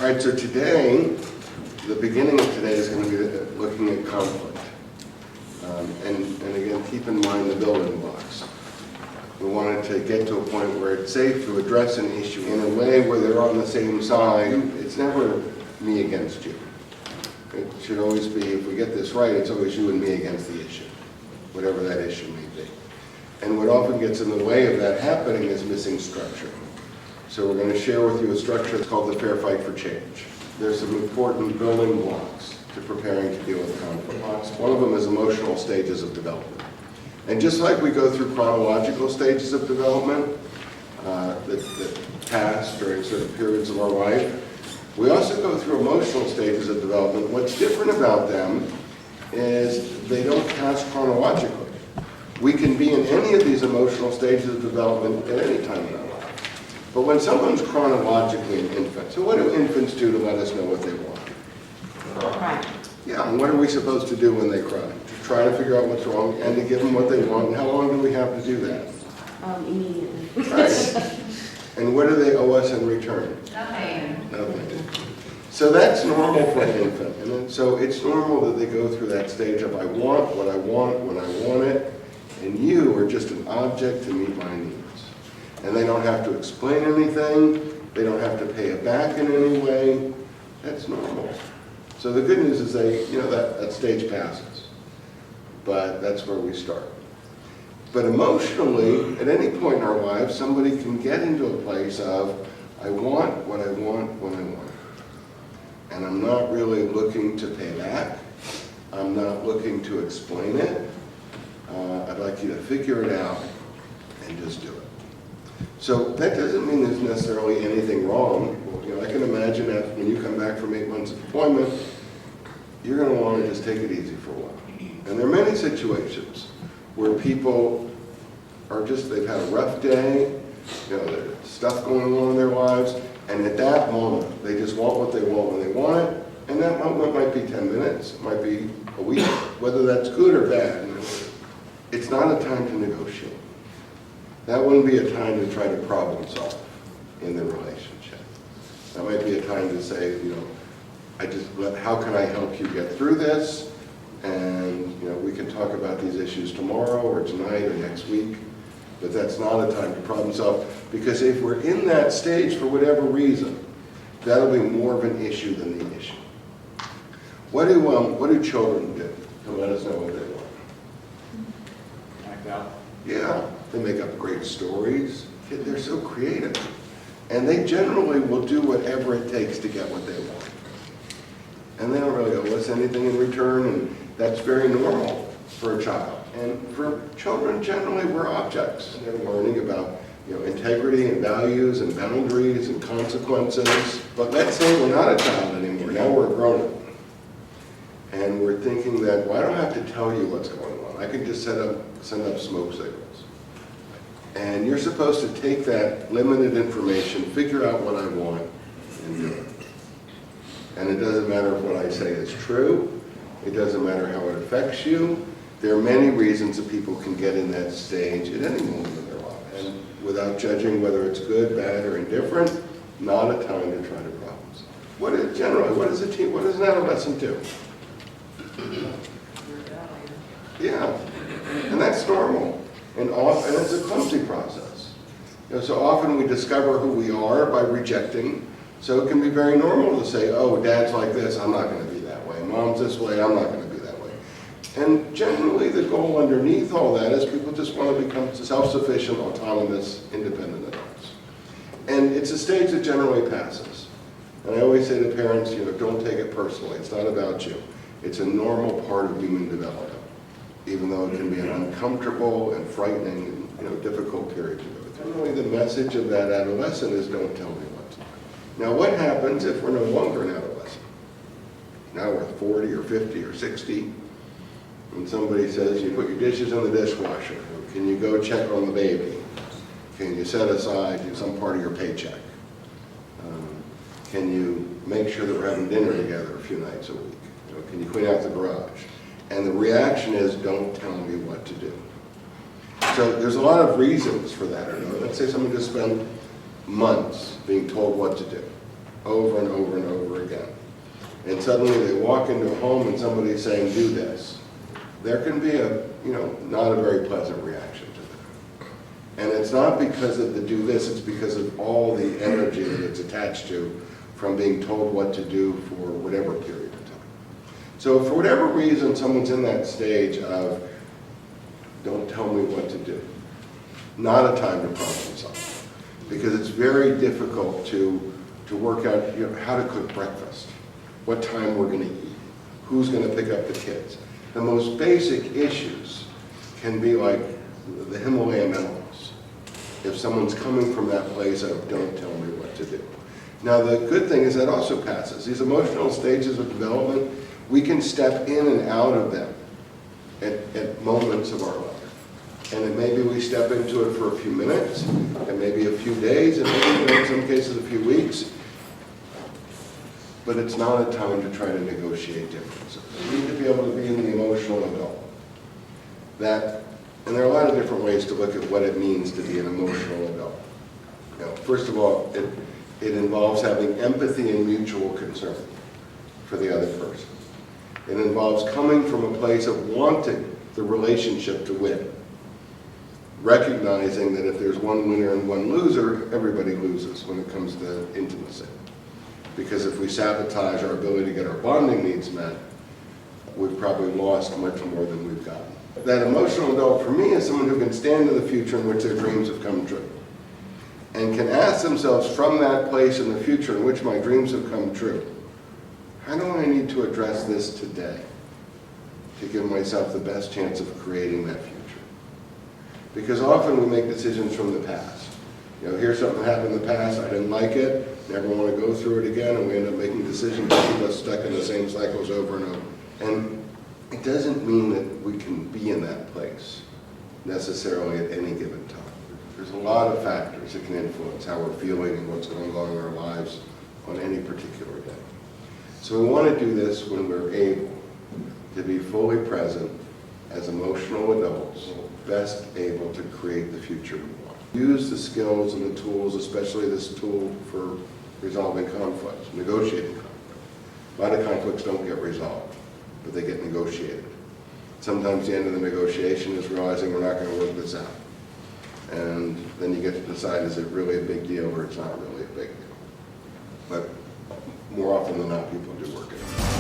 All right, so today, the beginning of today is going to be looking at conflict. And again, keep in mind the building blocks. We wanted to get to a point where it's safe to address an issue in a way where they're on the same side. It's never me against you. It should always be, if we get this right, it's always you and me against the issue, whatever that issue may be. And what often gets in the way of that happening is missing structure. So we're going to share with you a structure that's called the Fair Fight for Change. There's some important building blocks to preparing to deal with conflict. One of them is emotional stages of development. And just like we go through chronological stages of development that pass during certain periods of our life, we also go through emotional stages of development. What's different about them is they don't pass chronologically. We can be in any of these emotional stages of development at any time in our life. But when someone's chronologically an infant, so what do infants do to let us know what they want? Cry. Yeah, and what are we supposed to do when they cry? To try to figure out what's wrong and to give them what they want. And how long do we have to do that? Immediately. Right. And what do they owe us in return? Nothing. Nothing. So that's normal for an infant. And then, so it's normal that they go through that stage of I want what I want when I want it, and you are just an object to meet my needs. And they don't have to explain anything. They don't have to pay it back in any way. That's normal. So the good news is that stage passes. But that's where we start. But emotionally, at any point in our lives, somebody can get into a place of, I want what I want when I want it. And I'm not really looking to pay back. I'm not looking to explain it. I'd like you to figure it out and just do it. So that doesn't mean there's necessarily anything wrong. I can imagine that when you come back from 8 months of deployment, you're going to want to just take it easy for a while. And there are many situations where people are they've had a rough day, there's stuff going on in their lives, and at that moment, they just want what they want when they want it, and that moment might be 10 minutes, it might be a week, whether that's good or bad. It's not a time to negotiate. That wouldn't be a time to try to problem solve in the relationship. That might be a time to say, how can I help you get through this? And we can talk about these issues tomorrow or tonight or next week, but that's not a time to problem solve, because if we're in that stage for whatever reason, that'll be more of an issue than the issue. What do children do to let us know what they want? Act out. Yeah, they make up great stories. They're so creative. And they generally will do whatever it takes to get what they want. And they don't really owe us anything in return, and that's very normal for a child. And for children, generally, we're objects. They're learning about integrity and values and boundaries and consequences. But let's say we're not a child anymore. Now we're a grown-up. And we're thinking that, well, I don't have to tell you what's going on. I can just send up smoke signals. And you're supposed to take that limited information, figure out what I want, and do it. And it doesn't matter if what I say is true. It doesn't matter how it affects you. There are many reasons that people can get in that stage at any moment of their lives. And without judging whether it's good, bad, or indifferent, not a time to try to problem solve. What does an adolescent do? Yeah, and that's normal. And it's a clumsy process. So often we discover who we are by rejecting. So it can be very normal to say, oh, dad's like this, I'm not going to be that way. Mom's this way, I'm not going to be that way. And generally the goal underneath all that is people just want to become self-sufficient, autonomous, independent adults. And it's a stage that generally passes. And I always say to parents, don't take it personally. It's not about you. It's a normal part of human development, even though it can be an uncomfortable and frightening and difficult period to go through. Really, the message of that adolescent is don't tell me what to do. Now, what happens if we're no longer an adolescent? Now we're 40 or 50 or 60, and somebody says, you put your dishes in the dishwasher. Can you go check on the baby? Can you set aside some part of your paycheck? Can you make sure that we're having dinner together a few nights a week? Can you clean out the garage? And the reaction is, don't tell me what to do. So there's a lot of reasons for that. Let's say someone just spent months being told what to do, over and over and over and suddenly they walk into a home and somebody's saying, do this, there can be a, not a very pleasant reaction to that. And it's not because of the do this, it's because of all the energy that it's attached to from being told what to do for whatever period of time. So if for whatever reason someone's in that stage of, don't tell me what to do, not a time to problem solve. Because it's very difficult to work out how to cook breakfast, what time we're going to eat, who's going to pick up the kids. The most basic issues can be like the Himalayan elements. If someone's coming from that place of don't tell me what to do. Now the good thing is that also passes. These emotional stages of development, we can step in and out of them at moments of our life. And then maybe we step into it for a few minutes, and maybe a few days, and maybe in some cases a few weeks. But it's not a time to try to negotiate differences. We need to be able to be in the emotional adult. And there are a lot of different ways to look at what it means to be an emotional adult. First of all, it involves having empathy and mutual concern for the other person. It involves coming from a place of wanting the relationship to win. Recognizing that if there's one winner and one loser, everybody loses when it comes to intimacy. Because if we sabotage our ability to get our bonding needs met, we've probably lost much more than we've gotten. That emotional adult for me is someone who can stand in the future in which their dreams have come true. And can ask themselves from that place in the future in which my dreams have come true, how do I need to address this today to give myself the best chance of creating that future? Because often we make decisions from the past. Here's something happened in the past, I didn't like it, never want to go through it again, and we end up making decisions that keep us stuck in the same cycles over and over. And it doesn't mean that we can be in that place necessarily at any given time. There's a lot of factors that can influence how we're feeling and what's going on in our lives on any particular day. So we want to do this when we're able to be fully present as emotional adults, best able to create the future we want. Use the skills and the tools, especially this tool for resolving conflicts, negotiating conflicts. A lot of conflicts don't get resolved, but they get negotiated. Sometimes the end of the negotiation is realizing we're not going to work this out. And then you get to decide, is it really a big deal or it's not really a big deal? But more often than not, people do work it out.